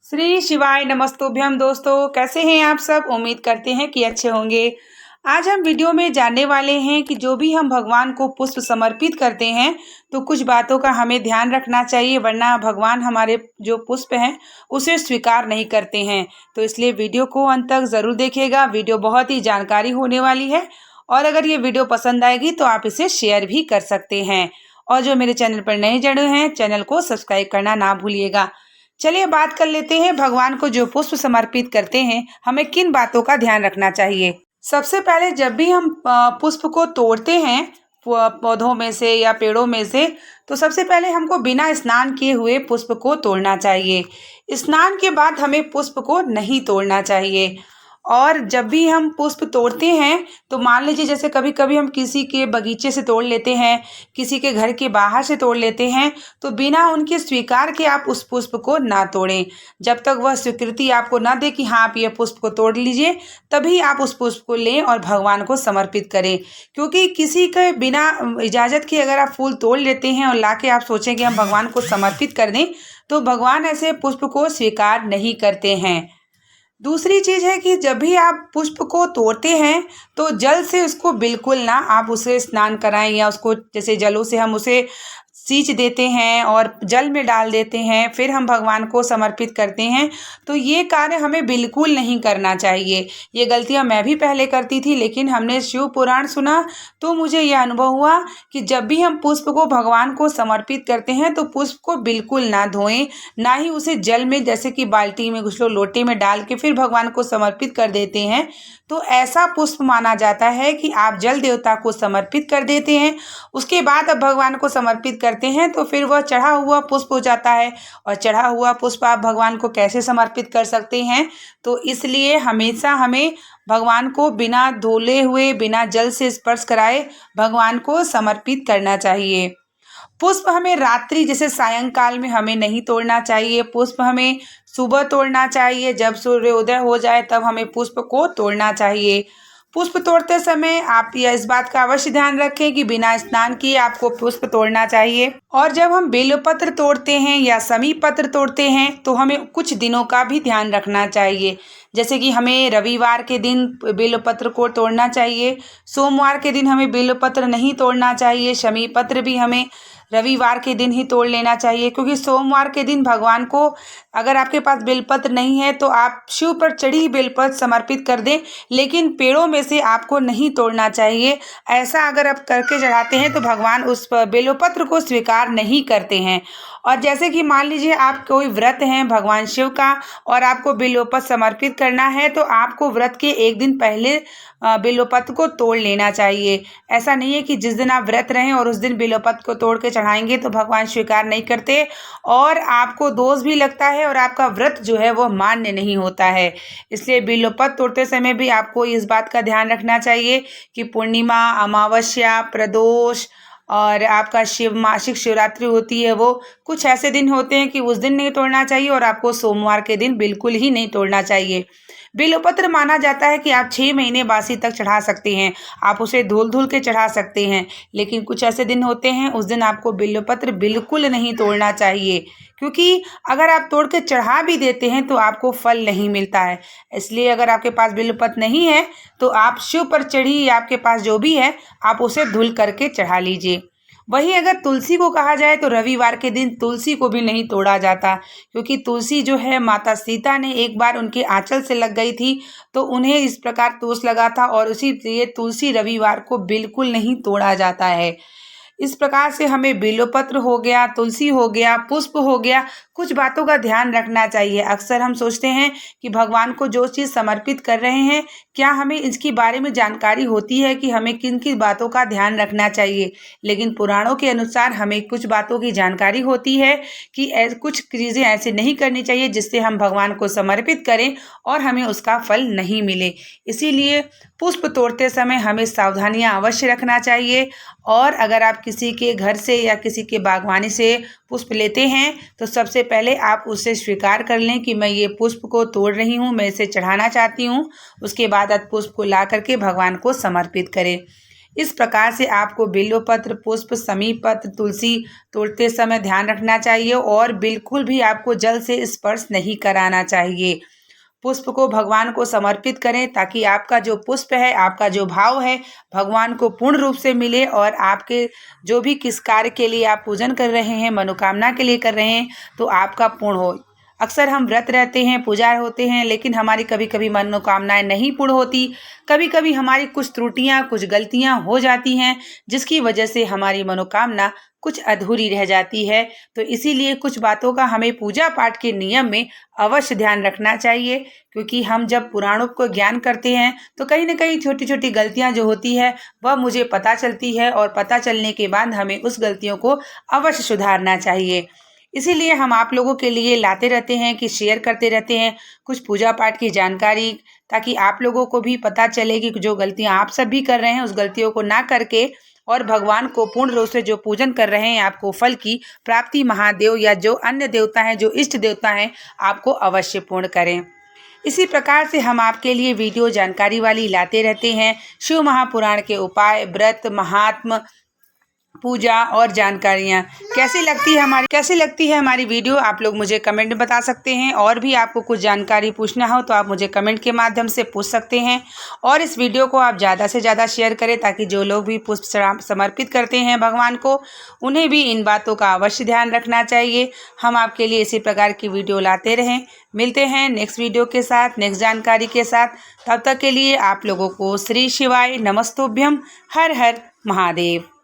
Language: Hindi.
श्री शिवाय नमस्तुभ्यम। दोस्तों, कैसे हैं आप सब? उम्मीद करते हैं कि अच्छे होंगे। आज हम वीडियो में जानने वाले हैं कि जो भी हम भगवान को पुष्प समर्पित करते हैं तो कुछ बातों का हमें ध्यान रखना चाहिए, वरना भगवान हमारे जो पुष्प हैं उसे स्वीकार नहीं करते हैं। तो इसलिए वीडियो को अंत तक ज़रूर देखिएगा। वीडियो बहुत ही जानकारी होने वाली है और अगर ये वीडियो पसंद आएगी तो आप इसे शेयर भी कर सकते हैं। और जो मेरे चैनल पर नए जुड़े हैं, चैनल को सब्सक्राइब करना ना भूलिएगा। चलिए बात कर लेते हैं, भगवान को जो पुष्प समर्पित करते हैं हमें किन बातों का ध्यान रखना चाहिए। सबसे पहले जब भी हम पुष्प को तोड़ते हैं पौधों में से या पेड़ों में से, तो सबसे पहले हमको बिना स्नान किए हुए पुष्प को तोड़ना चाहिए। स्नान के बाद हमें पुष्प को नहीं तोड़ना चाहिए। और जब भी हम पुष्प तोड़ते हैं तो मान लीजिए जैसे कभी कभी हम किसी के बगीचे से तोड़ लेते हैं, किसी के घर के बाहर से तोड़ लेते हैं, तो बिना उनके स्वीकार के आप उस पुष्प को ना तोड़ें। जब तक वह स्वीकृति आपको ना दे कि हाँ आप ये पुष्प को तोड़ लीजिए, तभी आप उस पुष्प को लें और भगवान को समर्पित करें। क्योंकि किसी के बिना इजाज़त के अगर आप फूल तोड़ लेते हैं और ला के आप सोचें कि हम भगवान को समर्पित कर दें, तो भगवान ऐसे पुष्प को स्वीकार नहीं करते हैं। दूसरी चीज़ है कि जब भी आप पुष्प को तोड़ते हैं तो जल से उसको बिल्कुल ना आप उसे स्नान कराएं, या उसको जैसे जलों से हम उसे सींच देते हैं और जल में डाल देते हैं फिर हम भगवान को समर्पित करते हैं, तो ये कार्य हमें बिल्कुल नहीं करना चाहिए। ये गलतियां मैं भी पहले करती थी, लेकिन हमने शिव पुराण सुना तो मुझे यह अनुभव हुआ कि जब भी हम पुष्प को भगवान को समर्पित करते हैं तो पुष्प को बिल्कुल ना धोएं, ना ही उसे जल में जैसे कि बाल्टी में कुछ लोग लोटे में डाल के फिर भगवान को समर्पित कर देते हैं। तो ऐसा पुष्प माना जाता है कि आप जल देवता को समर्पित कर देते हैं, उसके बाद अब भगवान को समर्पित करते हैं तो फिर वह चढ़ा हुआ पुष्प हो जाता है। और चढ़ा हुआ पुष्प आप भगवान को कैसे समर्पित कर सकते हैं? तो इसलिए हमेशा हमें भगवान को बिना धोले हुए, बिना जल से स्पर्श कराए भगवान को समर्पित करना चाहिए। पुष्प हमें रात्रि जैसे सायंकाल में हमें नहीं तोड़ना चाहिए। पुष्प हमें सुबह तोड़ना चाहिए, जब सूर्योदय हो जाए तब हमें पुष्प को तोड़ना चाहिए। पुष्प तोड़ते समय आप यह इस बात का अवश्य ध्यान रखें कि बिना स्नान किए आपको पुष्प तोड़ना चाहिए। और जब हम बेलपत्र तोड़ते हैं या समी पत्र तोड़ते हैं तो हमें कुछ दिनों का भी ध्यान रखना चाहिए। जैसे कि हमें रविवार के दिन बेलपत्र को तोड़ना चाहिए, सोमवार के दिन हमें बेलपत्र नहीं तोड़ना चाहिए, शमी पत्र भी हमें रविवार के दिन ही तोड़ लेना चाहिए। क्योंकि सोमवार के दिन भगवान को अगर आपके पास बेलपत्र नहीं है तो आप शिव पर चढ़ी बेलपत्र समर्पित कर दें, लेकिन पेड़ों में से आपको नहीं तोड़ना चाहिए। ऐसा अगर आप करके चढ़ाते हैं तो भगवान उस बेलपत्र को स्वीकार नहीं करते हैं। और जैसे कि मान लीजिए आप कोई व्रत हैं भगवान शिव का और आपको बेलपत्र समर्पित करना है, तो आपको व्रत के एक दिन पहले बेलपत्र को तोड़ लेना चाहिए। ऐसा नहीं है कि जिस दिन आप व्रत रहें और उस दिन बेलपत्र को तोड़ के चढ़ाएंगे तो भगवान स्वीकार नहीं करते और आपको दोष भी लगता है और आपका व्रत जो है वो मान्य नहीं होता है। इसलिए बेलपत्र तोड़ते समय भी आपको इस बात का ध्यान रखना चाहिए कि पूर्णिमा, अमावस्या, प्रदोष और आपका मासिक शिवरात्रि होती है, वो कुछ ऐसे दिन होते हैं कि उस दिन नहीं तोड़ना चाहिए और आपको सोमवार के दिन बिल्कुल ही नहीं तोड़ना चाहिए। बेलपत्र माना जाता है कि आप 6 महीने बासी तक चढ़ा सकते हैं, आप उसे धुल धुल के चढ़ा सकते हैं, लेकिन कुछ ऐसे दिन होते हैं उस दिन आपको बेलपत्र बिल्कुल नहीं तोड़ना चाहिए। क्योंकि अगर आप तोड़ के चढ़ा भी देते हैं तो आपको फल नहीं मिलता है। इसलिए अगर आपके पास बेलपत्र नहीं है तो आप शिव पर चढ़ी या आपके पास जो भी है आप उसे धुल करके चढ़ा लीजिए। वहीं अगर तुलसी को कहा जाए तो रविवार के दिन तुलसी को भी नहीं तोड़ा जाता, क्योंकि तुलसी जो है माता सीता ने एक बार उनके आंचल से लग गई थी तो उन्हें इस प्रकार दोष लगा था और उसी लिए तुलसी रविवार को बिल्कुल नहीं तोड़ा जाता है। इस प्रकार से हमें बेलपत्र हो गया, तुलसी हो गया, पुष्प हो गया, कुछ बातों का ध्यान रखना चाहिए। अक्सर हम सोचते हैं कि भगवान को जो चीज़ समर्पित कर रहे हैं, क्या हमें इसके बारे में जानकारी होती है कि हमें किन किन बातों का ध्यान रखना चाहिए। लेकिन पुराणों के अनुसार हमें कुछ बातों की जानकारी होती है कि कुछ चीज़ें ऐसे नहीं करनी चाहिए जिससे हम भगवान को समर्पित करें और हमें उसका फल नहीं मिले। इसीलिए पुष्प तोड़ते समय हमें सावधानियां अवश्य रखना चाहिए। और अगर आप किसी के घर से या किसी के बागवानी से पुष्प लेते हैं तो सबसे पहले आप उसे स्वीकार कर लें कि मैं ये पुष्प को तोड़ रही हूँ, मैं इसे चढ़ाना चाहती हूँ। उसके बाद आप पुष्प को ला करके भगवान को समर्पित करें। इस प्रकार से आपको बिल्वपत्र, पुष्प, समीप पत्र, तुलसी तोड़ते समय ध्यान रखना चाहिए और बिल्कुल भी आपको जल से स्पर्श नहीं कराना चाहिए। पुष्प को भगवान को समर्पित करें ताकि आपका जो पुष्प है, आपका जो भाव है, भगवान को पूर्ण रूप से मिले और आपके जो भी किस कार्य के लिए आप पूजन कर रहे हैं, मनोकामना के लिए कर रहे हैं, तो आपका पूर्ण हो। अक्सर हम व्रत रहते हैं, पूजा होते हैं, लेकिन हमारी कभी कभी मनोकामनाएं नहीं पूर्ण होती। कभी कभी हमारी कुछ त्रुटियां, कुछ गलतियां हो जाती हैं, जिसकी वजह से हमारी मनोकामना कुछ अधूरी रह जाती है। तो इसीलिए कुछ बातों का हमें पूजा पाठ के नियम में अवश्य ध्यान रखना चाहिए, क्योंकि हम जब पुराणों को ज्ञान करते हैं तो कहीं ना कहीं छोटी छोटी गलतियां जो होती है वह मुझे पता चलती है, और पता चलने के बाद हमें उस गलतियों को अवश्य सुधारना चाहिए। इसीलिए हम आप लोगों के लिए लाते रहते हैं कि शेयर करते रहते हैं कुछ पूजा पाठ की जानकारी, ताकि आप लोगों को भी पता चले कि जो गलतियां आप सब भी कर रहे हैं उस गलतियों को ना करके और भगवान को पूर्ण रूप से जो पूजन कर रहे हैं, आपको फल की प्राप्ति महादेव या जो अन्य देवता हैं, जो इष्ट देवता हैं, आपको अवश्य पूर्ण करें। इसी प्रकार से हम आपके लिए वीडियो जानकारी वाली लाते रहते हैं। शिव महापुराण के उपाय, व्रत, महात्म, पूजा और जानकारियाँ कैसी लगती है हमारी वीडियो, आप लोग मुझे कमेंट में बता सकते हैं। और भी आपको कुछ जानकारी पूछना हो तो आप मुझे कमेंट के माध्यम से पूछ सकते हैं। और इस वीडियो को आप ज़्यादा से ज़्यादा शेयर करें ताकि जो लोग भी पुष्प समर्पित करते हैं भगवान को, उन्हें भी इन बातों का अवश्य ध्यान रखना चाहिए। हम आपके लिए इसी प्रकार की वीडियो लाते रहें। मिलते हैं नेक्स्ट वीडियो के साथ, नेक्स्ट जानकारी के साथ। तब तक के लिए आप लोगों को श्री शिवाय नमस्तुभ्यम। हर हर महादेव।